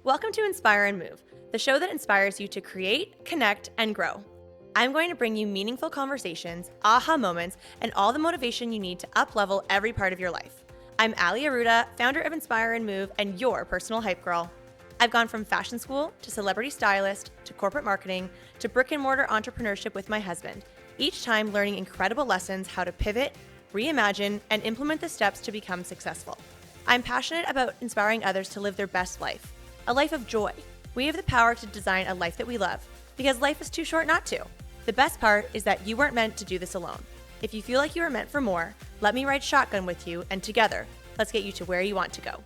Welcome to Inspire and Move, the show that inspires you to create, connect, and grow. I'm going to bring you meaningful conversations, aha moments, and all the motivation you need to up-level every part of your life. I'm Ali Aruda, founder of Inspire and Move, and your personal hype girl. I've gone from fashion school to celebrity stylist to corporate marketing to brick-and-mortar entrepreneurship with my husband, each time learning incredible lessons how to pivot, reimagine, and implement the steps to become successful. I'm passionate about inspiring others to live their best life, a life of joy. We have the power to design a life that we love, because life is too short not to. The best part is that you weren't meant to do this alone. If you feel like you are meant for more, let me ride shotgun with you, and together, let's get you to where you want to go.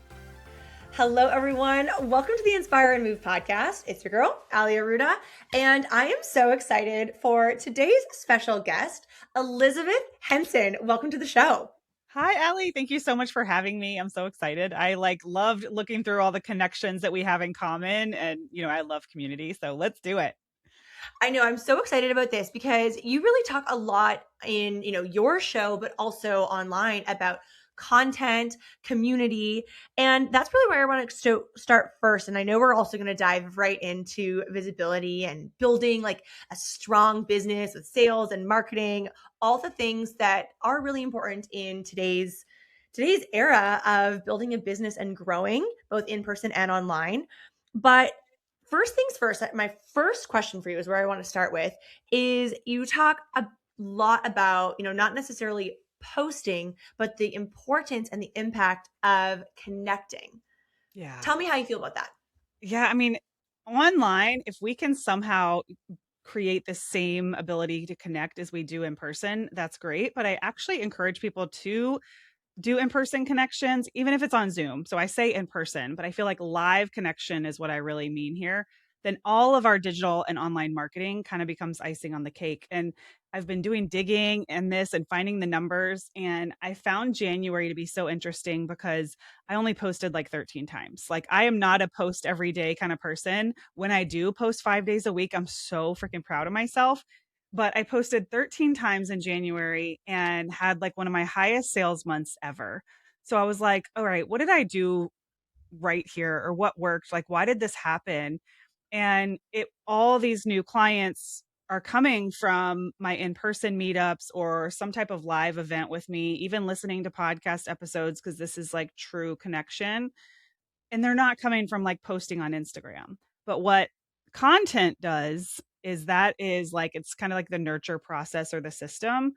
Hello, everyone. Welcome to the Inspire and Move podcast. It's your girl, Ali Aruda, and I am so excited for today's special guest, Elizabeth Henson. Welcome to the show. Hi, Ali. Thank you so much for having me. I'm so excited. I loved looking through all the connections that we have in common, and I love community. So let's do it. I know I'm so excited about this because you really talk a lot in, your show, but also online about content, community, and that's really where I want to start first. And I know we're also going to dive right into visibility and building like a strong business with sales and marketing, all the things that are really important in today's era of building a business and growing both in person and online. But first things first, my first question for you is where I want to start with is you talk a lot about, not necessarily posting, but the importance and the impact of connecting. Yeah. Tell me how you feel about that. Yeah. I mean, online, if we can somehow create the same ability to connect as we do in person, that's great. But I actually encourage people to do in-person connections, even if it's on Zoom. So I say in person, but I feel like live connection is what I really mean here. Then all of our digital and online marketing kind of becomes icing on the cake. And I've been doing digging in this and finding the numbers. And I found January to be so interesting because I only posted like 13 times. Like I am not a post every day kind of person. When I do post 5 days a week, I'm so freaking proud of myself. But I posted 13 times in January and had like one of my highest sales months ever. So I was like, all right, what did I do right here, or what worked? Like, why did this happen? And all these new clients are coming from my in-person meetups or some type of live event with me, even listening to podcast episodes, because this is like true connection. And they're not coming from like posting on Instagram. But what content does is it's kind of like the nurture process or the system.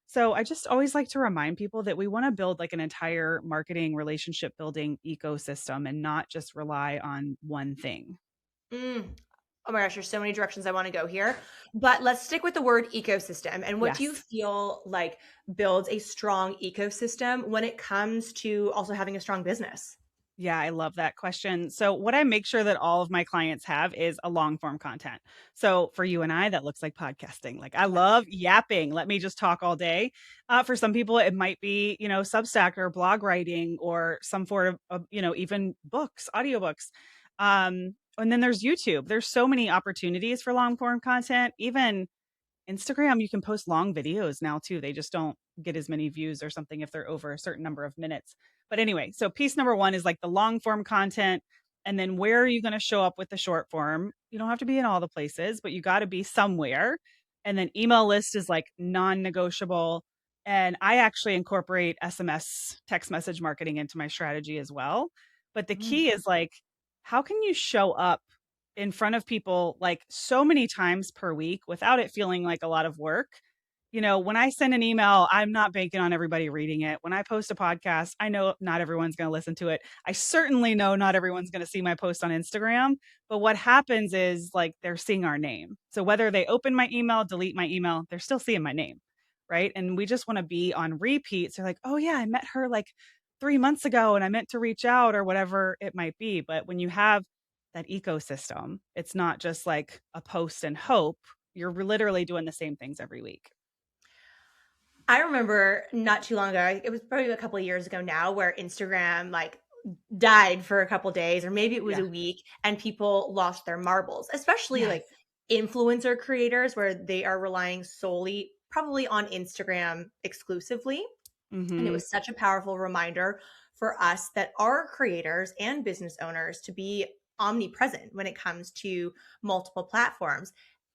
So I just always like to remind people that we want to build like an entire marketing relationship building ecosystem and not just rely on one thing. Oh my gosh, there's so many directions I want to go here, but let's stick with the word ecosystem. And what do you Yes. feel like builds a strong ecosystem when it comes to also having a strong business? Yeah, I love that question. So, what I make sure that all of my clients have is a long form content. So, for you and I, that looks like podcasting. Like, I Yes. love yapping. Let me just talk all day. For some people, it might be, Substack or blog writing or some sort of even books, audiobooks. And then there's YouTube. There's so many opportunities for long form content. Even Instagram, you can post long videos now too. They just don't get as many views or something if they're over a certain number of minutes. But anyway, so piece number one is like the long form content. And then where are you going to show up with the short form? You don't have to be in all the places, but you got to be somewhere. And then email list is like non negotiable. And I actually incorporate SMS text message marketing into my strategy as well. But the key is like, how can you show up in front of people like so many times per week without it feeling like a lot of work? When I send an email, I'm not banking on everybody reading it. When I post a podcast, I know not everyone's going to listen to it. I certainly know not everyone's going to see my post on Instagram. But what happens is like they're seeing our name. So whether they open my email, delete my email, they're still seeing my name. Right. And we just want to be on repeat. So like, oh, yeah, I met her like 3 months ago and I meant to reach out or whatever it might be. But when you have that ecosystem, it's not just like a post and hope. You're literally doing the same things every week. I remember not too long ago, it was probably a couple of years ago now, where Instagram like died for a couple of days, or maybe it was Yeah. a week, and people lost their marbles, especially Yes. like influencer creators where they are relying solely probably on Instagram exclusively. And it Hmm. was such a powerful reminder for us that are creators and business owners to be omnipresent when it comes to multiple platforms,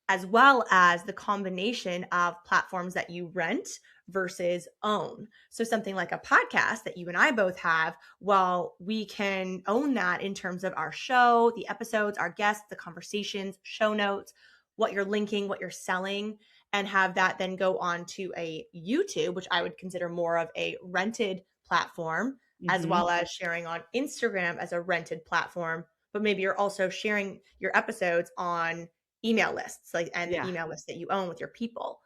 as well as the combination of platforms that you rent versus own. So, something like a podcast that you and I both have, well, we can own that in terms of our show, the episodes, our guests, the conversations, show notes, what you're linking, what you're selling, and have that then go on to a YouTube, which I would consider more of a rented platform, as Hmm. well as sharing on Instagram as a rented platform. But maybe you're also sharing your episodes on email lists, like, and the Yeah. email lists that you own with your people.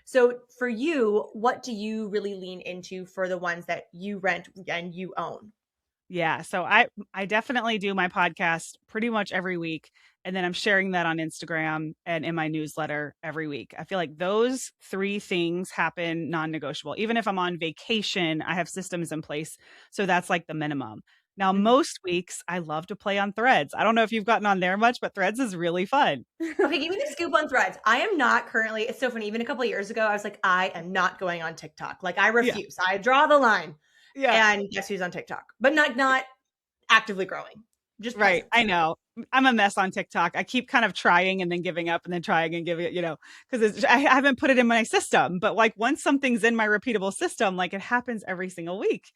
So for you, what do you really lean into for the ones that you rent and you own? Yeah, so I definitely do my podcast pretty much every week, and then I'm sharing that on Instagram and in my newsletter every week. I feel like those 3 things happen non-negotiable. Even if I'm on vacation, I have systems in place, so that's like the minimum. Now, Mhm. most weeks I love to play on Threads. I don't know if you've gotten on there much, but Threads is really fun. Okay, give me the scoop on Threads. I am not currently, it's so funny. Even a couple of years ago, I was like, I am not going on TikTok. Like, I Yeah. refuse. I draw the line. Yeah. And guess who's on TikTok? But not actively growing, just Right. presence. I know. I'm a mess on TikTok. I keep kind of trying and then giving up and then trying and giving it, because I haven't put it in my system. But like once something's in my repeatable system, like it happens every single week.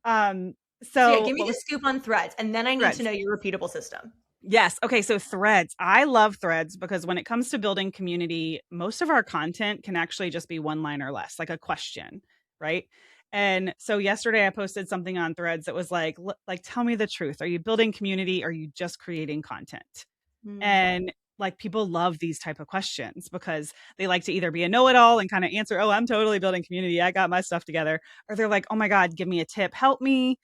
Um, So yeah, so give me what the was scoop on Threads, and then I need to Threads? know your repeatable system. Yes. Okay. So Threads. I love Threads because when it comes to building community, most of our content can actually just be one line or less, like a question, right? And so yesterday I posted something on Threads that was like, tell me the truth. Are you building community? Or are you just creating content? Hmm. And like people love these type of questions because they like to either be a know-it-all and kind of answer, oh, I'm totally building community, I got my stuff together, or they're like, oh my god, give me a tip, help me.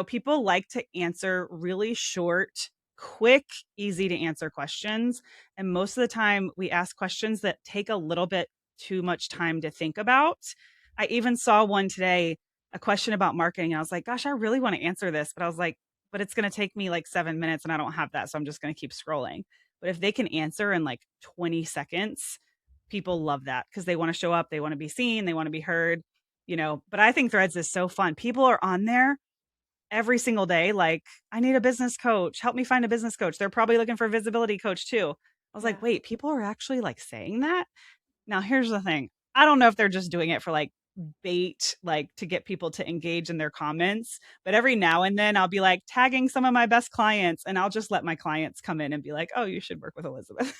People like to answer really short, quick, easy to answer questions, and most of the time we ask questions that take a little bit too much time to think about. I even saw one today, a question about marketing, and I was like, gosh, I really want to answer this, but I was like, but it's going to take me like 7 minutes and I don't have that, so I'm just going to keep scrolling. But if they can answer in like 20 seconds, people love that because they want to show up, they want to be seen, they want to be heard. But I think Threads is so fun. People are on there every single day. Like, I need a business coach. Help me find a business coach. They're probably looking for a visibility coach too. I was Yeah. like, wait, people are actually like saying that? Now, here's the thing. I don't know if they're just doing it for like bait, like to get people to engage in their comments. But every now and then I'll be like tagging some of my best clients and I'll just let my clients come in and be like, oh, you should work with Elizabeth.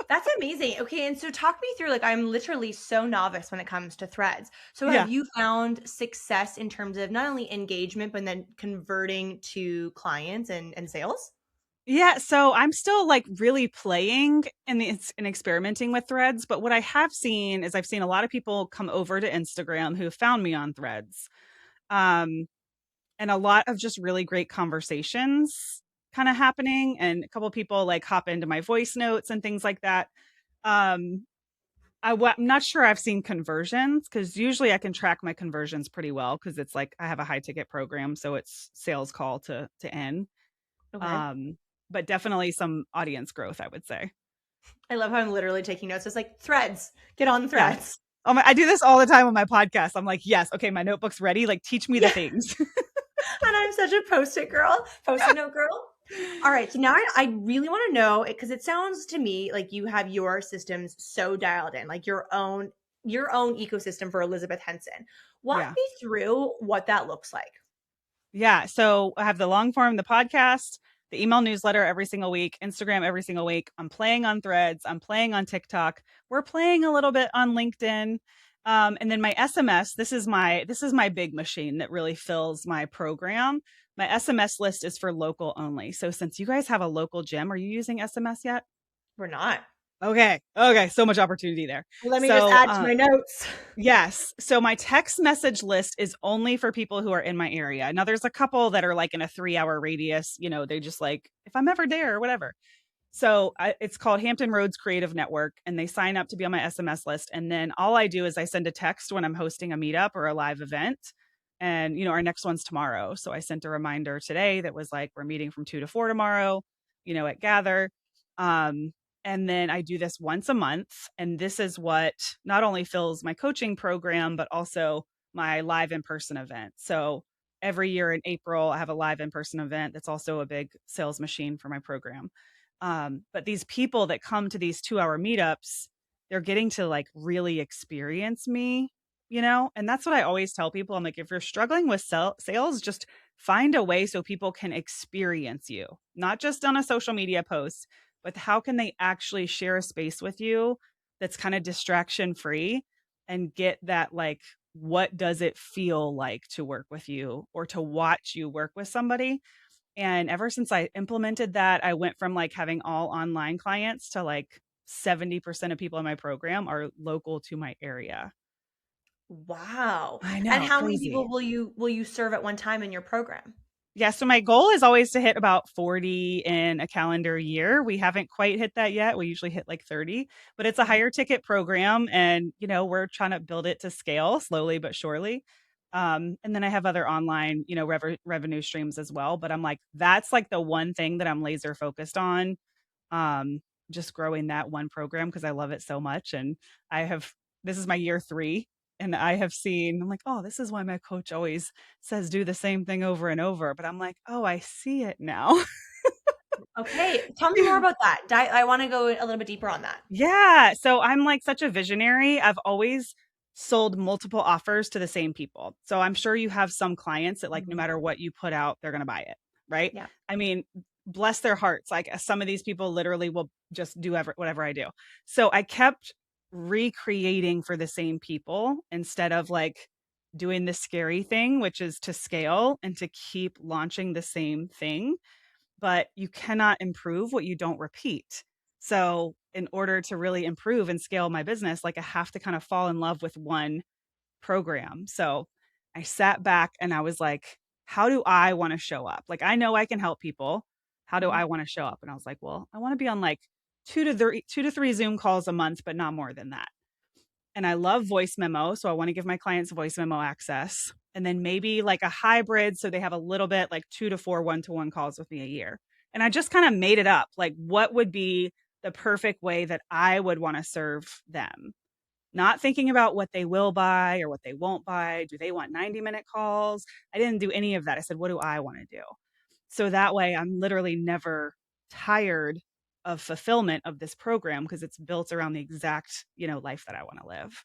That's amazing. Okay, and so talk me through, like, I'm literally so novice when it comes to Threads. So have Yeah. you found success in terms of not only engagement, but then converting to clients and sales? Yeah, so I'm still like really playing and experimenting with Threads, but what I have seen is I've seen a lot of people come over to Instagram who found me on Threads. Um, and a lot of just really great conversations kind of happening, and a couple of people like hop into my voice notes and things like that. Um, I'm not sure I've seen conversions because usually I can track my conversions pretty well because it's like I have a high ticket program, so it's sales call to end. Okay. Um, but definitely some audience growth, I would say. I love how I'm literally taking notes. It's like Threads, get on Yeah. Threads. I do this all the time on my podcast. I'm like, yes, okay, my notebook's ready. Like, teach me the Yeah. things. And I'm such a post-it girl, post-it note girl. All right. So now I really want to know, because it sounds to me like you have your systems so dialed in, like your own ecosystem for Elizabeth Henson. Walk Yeah. me through what that looks like. Yeah. So I have the long form, the podcast, the email newsletter every single week, Instagram every single week. I'm playing on Threads. I'm playing on TikTok. We're playing a little bit on LinkedIn. And then my SMS, this is my big machine that really fills my program. My SMS list is for local only. So since you guys have a local gym, are you using SMS yet? We're not. Okay. Okay. So much opportunity there. Let me just So, add to my notes. yes. So my text message list is only for people who are in my area. Now there's a couple that are like in a 3 hour radius, they just like, if I'm ever there or whatever. So it's called Hampton Roads Creative Network, and they sign up to be on my SMS list. And then all I do is I send a text when I'm hosting a meetup or a live event. And, our next one's tomorrow. So I sent a reminder today that was like, we're meeting from 2 to 4 tomorrow, at Gather. Um, and then I do this once a month. And this is what not only fills my coaching program, but also my live in person event. So every year in April, I have a live in-person event that's also a big sales machine for my program. But these people that come to these 2-hour meetups, they're getting to like really experience me, and that's what I always tell people. I'm like, if you're struggling with sales, just find a way so people can experience you, not just on a social media post, but how can they actually share a space with you that's kind of distraction free and get that, like, what does it feel like to work with you or to watch you work with somebody? And ever since I implemented that, I went from like having all online clients to like 70% of people in my program are local to my area. Wow. I And know, how many crazy. people will you serve at one time in your program? Yeah, so my goal is always to hit about 40 in a calendar year. We haven't quite hit that yet. We usually hit like 30, but it's a Mhm. higher ticket program and, we're trying to build it to scale slowly but surely. And then I have other online, revenue streams as well, but I'm like that's like the one thing that I'm laser focused on, um, just growing that one program because I love it so much. And I have, this is my year 3. And I have seen, I'm like, oh, this is why my coach always says do the same thing over and over. But I'm like, oh, I see it now. Okay, tell me more about that. I wanna go a little bit deeper on that. Yeah. So I'm like such a visionary. I've always sold multiple offers to the same people. So I'm sure you have some clients that, like, no Mhm. matter what you put out, they're going to buy it. Right. Yeah. I mean, bless their hearts. Like, some of these people literally will just do whatever I do. So I kept recreating for the same people instead of like doing the scary thing, which is to scale and to keep launching the same thing, but you cannot improve what you don't repeat. So, in order to really improve and scale my business, like, I have to kind of fall in love with one program. So, I sat back and I was like, how do I want to show up? Like, I know I can help people. How do Mhm. I want to show up? And I was like, well, I want to be on like 2 to 3 Zoom calls a month, but not more than that. And I love voice memo. So I want to give my clients voice memo access. And then maybe like a hybrid. So they have a little bit, like 2 to 4 one-to-one calls with me a year. And I just kind of made it up. Like, what would be the perfect way that I would want to serve them? Not thinking about what they will buy or what they won't buy. Do they want 90-minute calls? I didn't do any of that. I said, what do I want to do? So that way I'm literally never tired of fulfillment of this program because it's built around the exact, life that I want to live.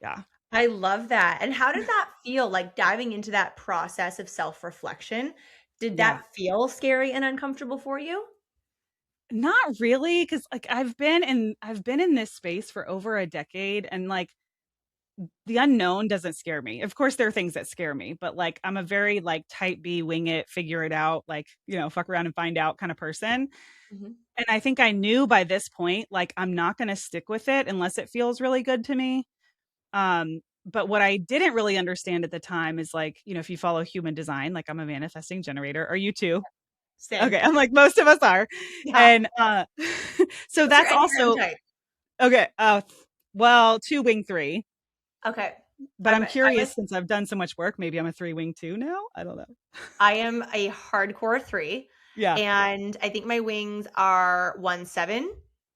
Yeah. I love that. And how did that feel, like, diving into that process of self-reflection? Did Yeah. that feel scary and uncomfortable for you? Not really, because like I've been in this space for over a decade, and like the unknown doesn't scare me. Of course there are things that scare me, but like I'm a very like type B, wing it, figure it out, like, fuck around and find out kind of person. Mhm. And I think I knew by this point, like, I'm not going to stick with it unless it feels really good to me. But what I didn't really understand at the time is, like, if you follow human design, like, I'm a manifesting generator. Are you too? Same. Okay. I'm like, most of us are. Yeah. And so What's your that's Enneagram also type? okay. Well, 2 wing 3. Okay. But I'm I'm a curious, since I've done so much work, maybe I'm a 3 wing 2 now. I don't know. I am a hardcore 3, Yeah. and I think my wings are 1-7.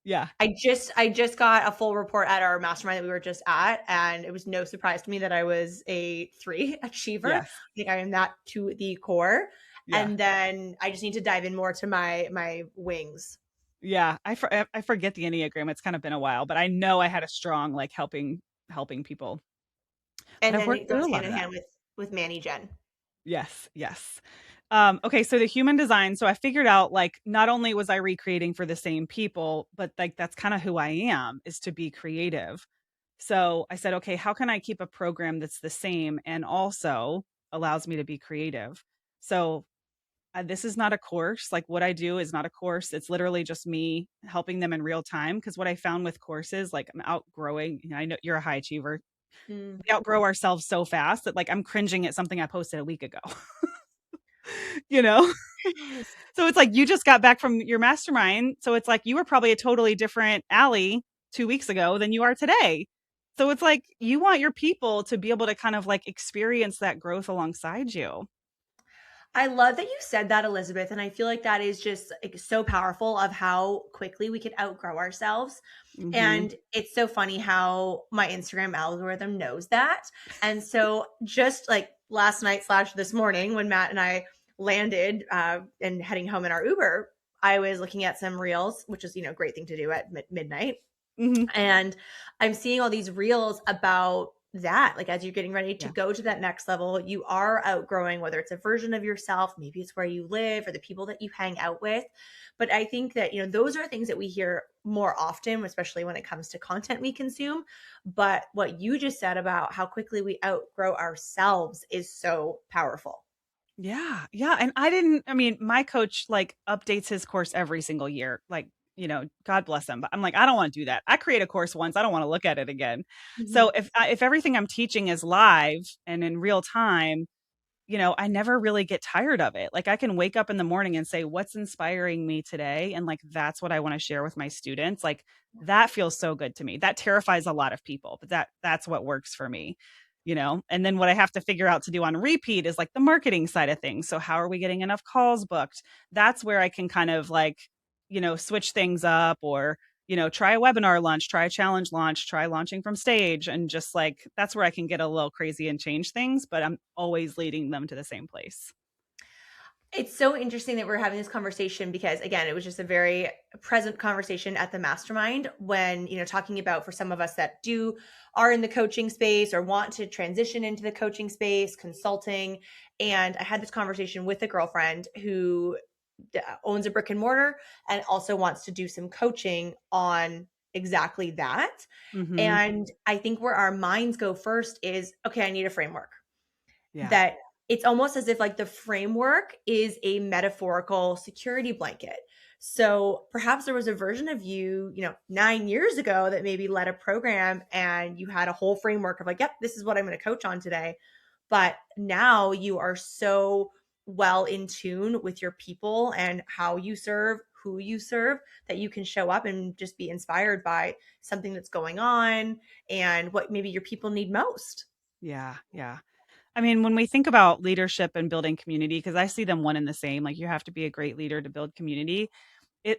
Yeah. I just got a full report at our mastermind that we were just at, and it was no surprise to me that I was a 3 achiever. I Yes. think I am that to the core. Yeah. And then I just need to dive in more to my wings. Yeah. I forget the Enneagram. It's kind of been a while, but I know I had a strong, like, helping people. But And I've then worked it through goes a lot hand of in that. hand with Manny Jen. Yes, yes. Okay, so the human design. So I figured out, like, not only was I recreating for the same people, but like that's kind of who I am, is to be creative. So I said, okay, how can I keep a program that's the same and also allows me to be creative? So this is not a course. Like, what I do is not a course. It's literally just me helping them in real time. Because what I found with courses, like, I'm outgrowing. I know you're a high achiever. Mm. We outgrow ourselves so fast that, like, I'm cringing at something I posted a week ago. you know? Yes. So it's like you just got back from your mastermind. So it's like you were probably a totally different Allie 2 weeks ago than you are today. So it's like you want your people to be able to kind of like experience that growth alongside you. I love that you said that, Elizabeth, and I feel like that is just, like, so powerful of how quickly we can outgrow ourselves. Hmm. And it's so funny how my Instagram algorithm knows that. And so just like last night slash this morning when Matt and I landed and heading home in our Uber, I was looking at some reels, which is, a great thing to do at midnight. Hmm. And I'm seeing all these reels about that. Like, as you're getting ready to Yeah. go to that next level, you are outgrowing, whether it's a version of yourself, maybe it's where you live or the people that you hang out with. But I think that, those are things that we hear more often, especially when it comes to content we consume. But what you just said about how quickly we outgrow ourselves is so powerful. Yeah. Yeah. And I mean, my coach like updates his course every single year. Like, God bless him. But I'm like, I don't want to do that. I create a course once. I don't want to look at it again. So Mhm. if everything I'm teaching is live and in real time, I never really get tired of it. Like I can wake up in the morning and say, what's inspiring me today? And like, that's what I want to share with my students. Like that feels so good to me. That terrifies a lot of people, but that's what works for me. And then what I have to figure out to do on repeat is like the marketing side of things. So how are we getting enough calls booked? That's where I can kind of like, switch things up or, try a webinar launch, try a challenge launch, try launching from stage. And just like, that's where I can get a little crazy and change things, but I'm always leading them to the same place. It's so interesting that we're having this conversation because, again, it was just a very present conversation at the mastermind when, talking about for some of us that are in the coaching space or want to transition into the coaching space, consulting. And I had this conversation with a girlfriend who owns a brick and mortar and also wants to do some coaching on exactly that. Hmm. And I think where our minds go first is, okay, I need a framework. Yeah. That it's almost as if like the framework is a metaphorical security blanket. So perhaps there was a version of you, 9 years ago that maybe led a program and you had a whole framework of like, yep, this is what I'm going to coach on today. But now you are so well in tune with your people and how you serve, who you serve, that you can show up and just be inspired by something that's going on and what maybe your people need most. Yeah. Yeah. I mean, when we think about leadership and building community, because I see them one and the same, like you have to be a great leader to build community.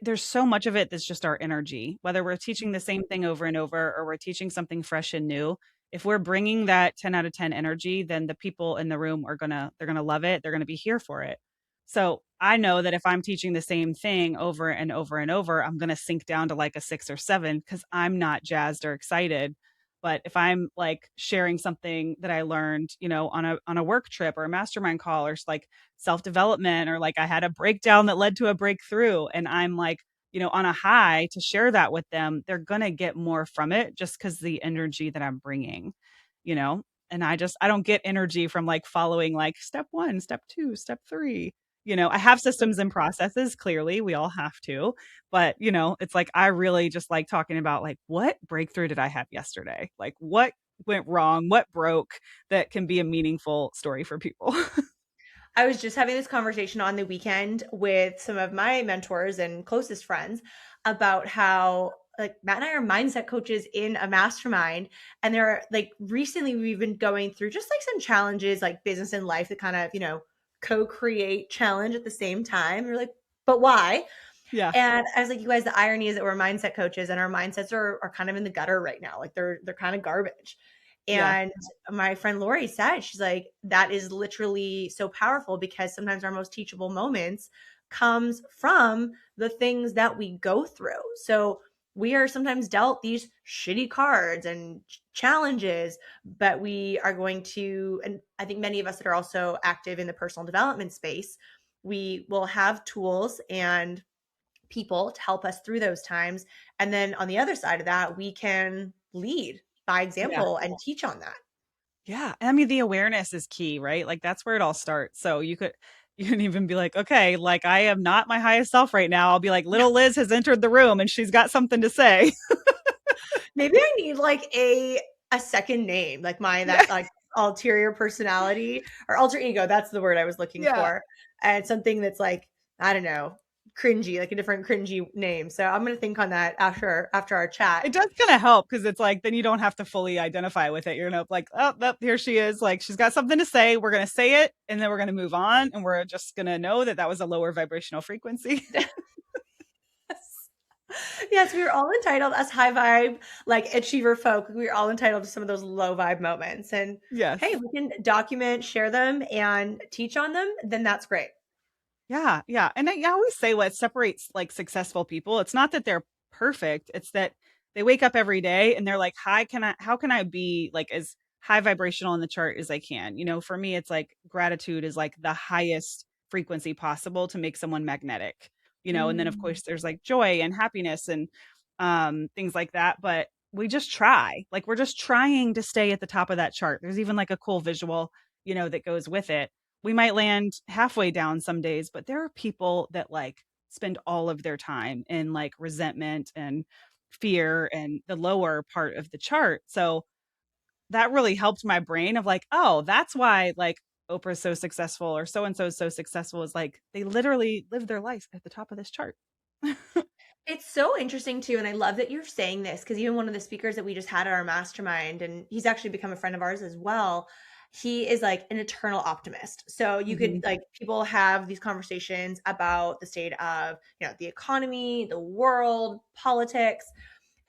There's so much of it that's just our energy, whether we're teaching the same thing over and over or we're teaching something fresh and new. If we're bringing that 10 out of 10 energy, then the people in the room they're going to love it. They're going to be here for it. So I know that if I'm teaching the same thing over and over and over, I'm going to sink down to like a 6 or 7 because I'm not jazzed or excited. But if I'm like sharing something that I learned, on a work trip or a mastermind call or like self-development or like I had a breakdown that led to a breakthrough and I'm like, on a high to share that with them, they're going to get more from it just cuz the energy that I'm bringing, you know? And I don't get energy from like following like step 1, step 2, step 3. I have systems and processes, clearly, we all have to, but it's like I really just like talking about like what breakthrough did I have yesterday? Like what went wrong? What broke that can be a meaningful story for people? I was just having this conversation on the weekend with some of my mentors and closest friends about how like Matt and I are mindset coaches in a mastermind. And there are like recently we've been going through just like some challenges like business and life that kind of, co-create challenge at the same time. You're like, but why? Yeah. And I was like, you guys, the irony is that we're mindset coaches and our mindsets are kind of in the gutter right now. Like they're kind of garbage. Yeah. And my friend Lori said, she's like, that is literally so powerful because sometimes our most teachable moments comes from the things that we go through. So we are sometimes dealt these shitty cards and challenges, but we are going to, and I think many of us that are also active in the personal development space, we will have tools and people to help us through those times. And then on the other side of that, we can lead by Yeah. example and teach on that. Yeah. And I mean, the awareness is key, right? Like that's where it all starts. So you can even be like, okay, like I am not my highest self right now. I'll be like, little Liz has entered the room and she's got something to say. Maybe I need like a second name, like Yeah. that like ulterior personality or alter ego. That's the word I was looking Yeah. for. And something that's like, I don't know, cringy, like a different cringy name. So I'm gonna think on that after our chat. It does kind of help because it's like, then you don't have to fully identify with it. You're like, oh, here she is. Like she's got something to say. We're going to say it and then we're going to move on. And we're just going to know that that was a lower vibrational frequency. Yes, we were all entitled as high vibe, like achiever folk. We were all entitled to some of those low vibe moments. And hey, Yes. if we can document, share them, and teach on them, then that's great. Yeah, yeah. And I always say what separates like successful people, it's not that they're perfect, it's that they wake up every day and they're like, "Hi, can I how can I be like as high vibrational in the chart as I can?" You know, for me it's like gratitude is like the highest frequency possible to make someone magnetic. You know, and then of Mm. course there's like joy and happiness and things like that, but we just try. Like we're just trying to stay at the top of that chart. There's even like a cool visual, that goes with it. We might land halfway down some days, but there are people that like spend all of their time in like resentment and fear and the lower part of the chart. So that really helped my brain of like, oh, that's why like Oprah's so successful or so and so is so successful is like they literally live their life at the top of this chart. It's so interesting too, and I love that you're saying this because even one of the speakers that we just had at our mastermind, and he's actually become a friend of ours as well. He is like an eternal optimist. So you could Hmm. like people have these conversations about the state of, the economy, the world, politics,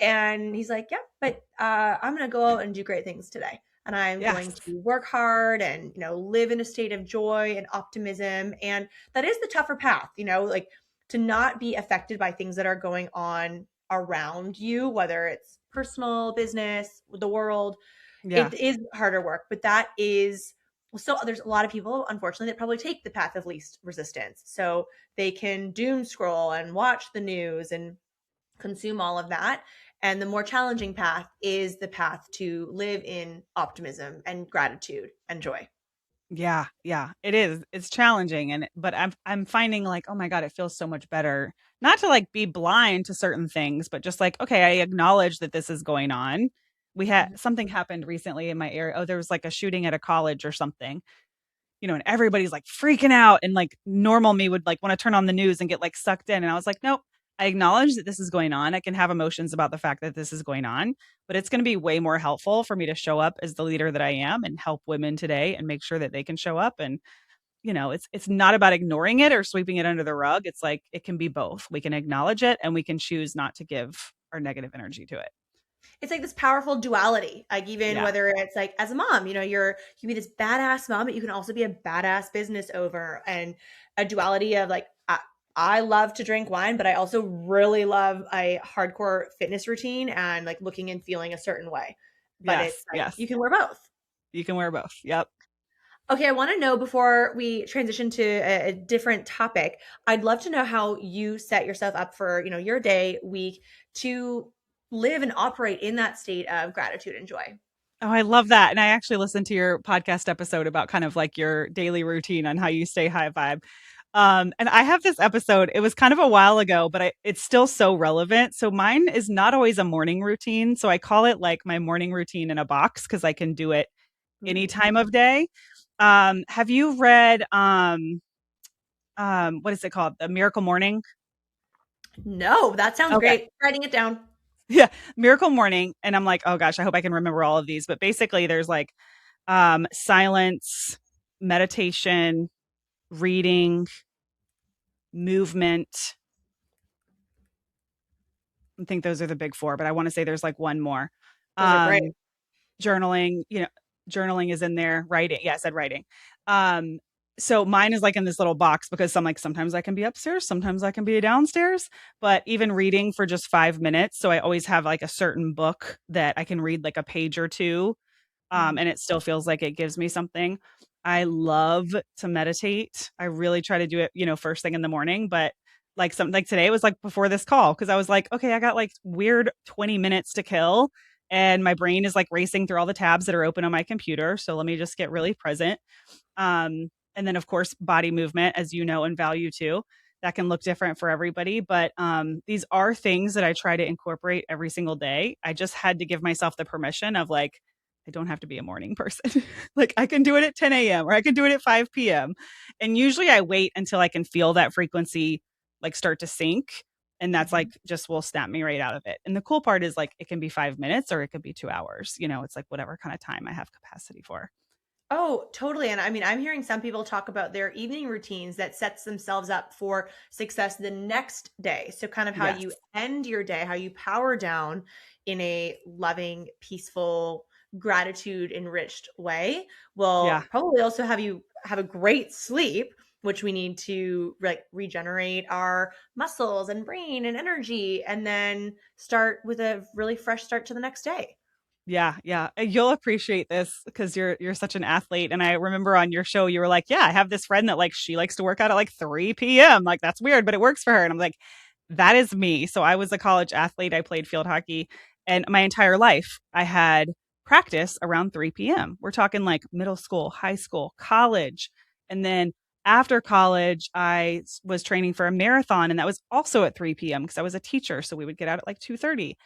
and he's like, yeah, but I'm going to go out and do great things today. And I'm going Yes. to work hard and, live in a state of joy and optimism. And that is the tougher path, like to not be affected by things that are going on around you, whether it's personal, business, the world. Yeah. It is harder work, but that is so there's a lot of people, unfortunately, that probably take the path of least resistance. So they can doom scroll and watch the news and consume all of that. And the more challenging path is the path to live in optimism and gratitude and joy. Yeah, yeah, it is. It's challenging but I'm finding like, oh my God, it feels so much better. Not to like be blind to certain things, but just like, okay, I acknowledge that this is going on. We had Mhm. something happened recently in my area. Oh, there was like a shooting at a college or something, and everybody's like freaking out and like normal me would like want to turn on the news and get like sucked in. And I was like, nope, I acknowledge that this is going on. I can have emotions about the fact that this is going on, but it's going to be way more helpful for me to show up as the leader that I am and help women today and make sure that they can show up. And, it's not about ignoring it or sweeping it under the rug. It's like it can be both. We can acknowledge it and we can choose not to give our negative energy to it. It's like this powerful duality. Like even Yeah. whether it's like as a mom, you can be this badass mom, but you can also be a badass business owner and a duality of like I love to drink wine, but I also really love a hardcore fitness routine and like looking and feeling a certain way. But it's Yes. like Yes. you can wear both. You can wear both. Yep. Okay, I want to know before we transition to a different topic. I'd love to know how you set yourself up for, your day, week to live and operate in that state of gratitude and joy. Oh, I love that. And I actually listened to your podcast episode about kind of like your daily routine on how you stay high vibe. And I have this episode, it was kind of a while ago, but it's still so relevant. So mine is not always a morning routine. So I call it like my morning routine in a box because I can do it any Ooh. time of day. Have you read what is it called? The Miracle Morning? No, that sounds Okay. great. Writing it down. Yeah, Miracle Morning. And I'm like, oh gosh, I hope I can remember all of these. But basically there's like silence, meditation, reading, movement. I think those are the big four, but I want to say there's like one more. Those are great. Um, journaling, journaling is in there. Writing, yeah, I said writing. Um, so mine is like in this little box because I'm like sometimes I can be upstairs, sometimes I can be downstairs, but even reading for just 5 minutes. So I always have like a certain book that I can read like a page or two, Mhm. and it still feels like it gives me something. I love to meditate. I really try to do it, first thing in the morning, but like something like today was like before this call because I was like, okay, I got like weird 20 minutes to kill and my brain is like racing through all the tabs that are open on my computer. So let me just get really present. And then of course, body movement, as you know, and value too. That can look different for everybody, but these are things that I try to incorporate every single day. I just had to give myself the permission of like, I don't have to be a morning person. Like I can do it at 10 a.m. or I can do it at 5 p.m. And usually I wait until I can feel that frequency like start to sync. And that's like Mhm. just will snap me right out of it. And the cool part is like it can be 5 minutes or it could be 2 hours. It's like whatever kind of time I have capacity for. Oh, totally. And I mean, I'm hearing some people talk about their evening routines that sets themselves up for success the next day. So kind of how Yes. you end your day, how you power down in a loving, peaceful, gratitude enriched way Yeah. will probably also have you have a great sleep, which we need to like regenerate our muscles and brain and energy and then start with a really fresh start to the next day. Yeah, yeah. You'll appreciate this because you're such an athlete. And I remember on your show you were like, "Yeah, I have this friend that like she likes to work out at like 3 p.m. Like that's weird, but it works for her." And I'm like, "That is me." So I was a college athlete. I played field hockey, and my entire life I had practice around 3 p.m. We're talking like middle school, high school, college, and then after college was training for a marathon, and that was also at 3 p.m. because I was a teacher, so we would get out at like 2:30,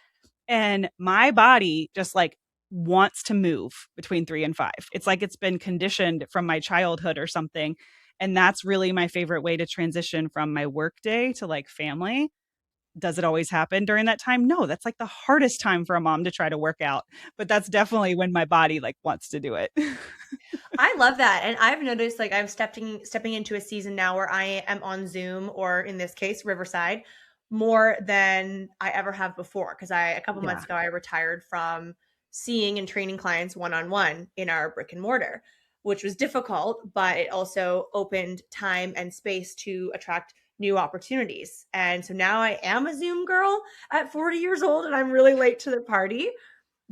and my body just like wants to move between 3 and 5. It's like it's been conditioned from my childhood or something. And that's really my favorite way to transition from my work day to like family. Does it always happen during that time? No, that's like the hardest time for a mom to try to work out. But that's definitely when my body like wants to do it. I love that. And I've noticed like I'm stepping into a season now where I am on Zoom or in this case Riverside more than I ever have before because I a couple months Yeah. ago I retired from seeing and training clients one-on-one in our brick and mortar, which was difficult, but it also opened time and space to attract new opportunities. And so now I am a Zoom girl at 40 years old and I'm really late to the party,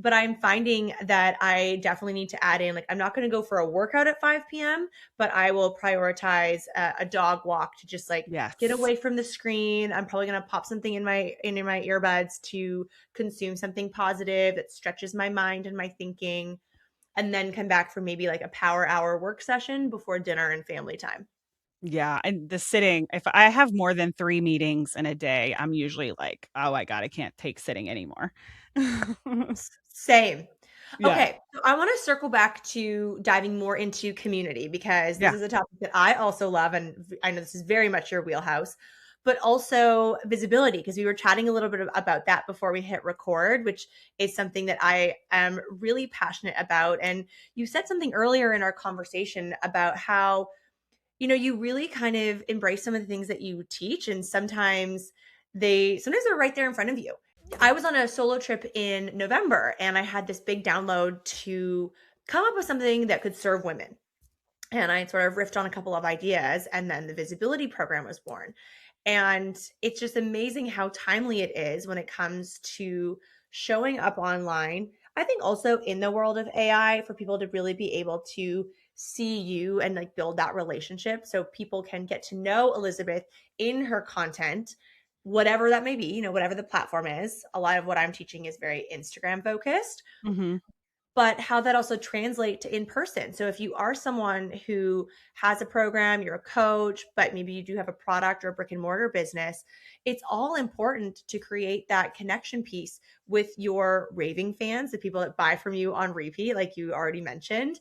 but I'm finding that I definitely need to add in like I'm not going to go for a workout at 5 p.m., but I will prioritize a dog walk to just like get Yes. away from the screen. I'm probably going to pop something in my earbuds to consume something positive that stretches my mind and my thinking and then come back for maybe like a power hour work session before dinner and family time. Yeah. And the sitting, if I have more than 3 meetings in a day, I'm usually like, oh my God, I can't take sitting anymore. Same. Yeah. Okay, so I want to circle back to diving more into community because this Yeah. is a topic that I also love, and I know this is very much your wheelhouse, but also visibility because we were chatting a little bit about that before we hit record, which is something that I am really passionate about. And you said something earlier in our conversation about how you really kind of embrace some of the things that you teach, and sometimes they're right there in front of you. I was on a solo trip in November and I had this big download to come up with something that could serve women. And I sort of riffed on a couple of ideas, and then the visibility program was born. And it's just amazing how timely it is when it comes to showing up online. I think also in the world of AI for people to really be able to see you and like build that relationship so people can get to know Elizabeth in her content, whatever that may be, whatever the platform is. A lot of what I'm teaching is very Instagram focused, Hmm. but how that also translate to in person. So if you are someone who has a program, you're a coach, but maybe you do have a product or a brick and mortar business, it's all important to create that connection piece with your raving fans, the people that buy from you on repeat, like you already mentioned,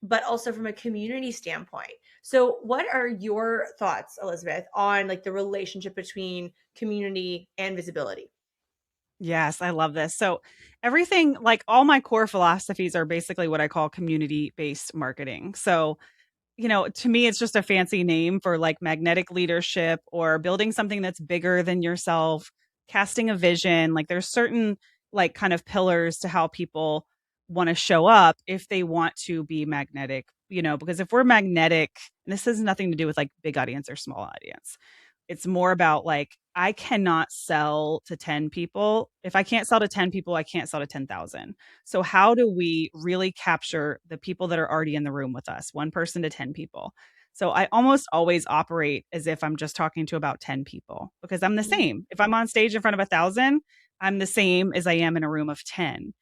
but also from a community standpoint. So what are your thoughts, Elizabeth, on like the relationship between community and visibility? Yes, I love this. So, everything like all my core philosophies are basically what I call community based marketing. So, to me, it's just a fancy name for like magnetic leadership or building something that's bigger than yourself, casting a vision. Like, there's certain like kind of pillars to how people want to show up if they want to be magnetic, because if we're magnetic, and this has nothing to do with like big audience or small audience. It's more about like, I cannot sell to 10 people. If I can't sell to 10 people, I can't sell to 10,000. So, how do we really capture the people that are already in the room with us, one person to 10 people? So, I almost always operate as if I'm just talking to about 10 people because I'm the Mhm. same. If I'm on stage in front of 1,000, I'm the same as I am in a room of 10.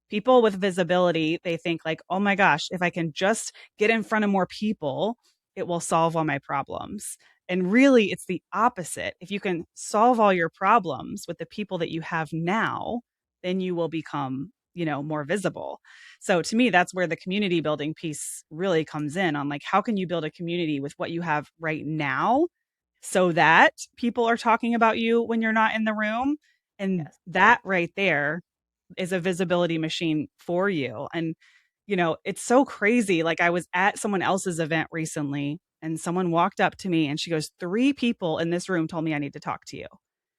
People with visibility, they think like, oh my gosh, if I can just get in front of more people, it will solve all my problems. And really, it's the opposite. If you can solve all your problems with the people that you have now, then you will become, more visible. So to me, that's where the community building piece really comes in on like, how can you build a community with what you have right now so that people are talking about you when you're not in the room? And Yes. that right there is a visibility machine for you. And it's so crazy. Like I was at someone else's event recently and someone walked up to me and she goes, 3 people in this room told me I need to talk to you.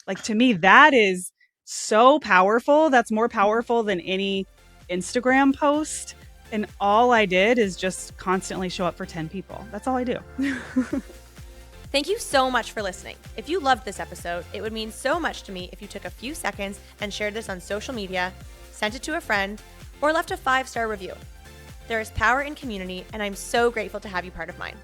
Like to me, that is so powerful. That's more powerful than any Instagram post. And all I did is just constantly show up for 10 people. That's all I do. Thank you so much for listening. If you loved this episode, it would mean so much to me if you took a few seconds and shared this on social media, sent it to a friend, or left a 5-star review. There is power in community, and I'm so grateful to have you part of mine.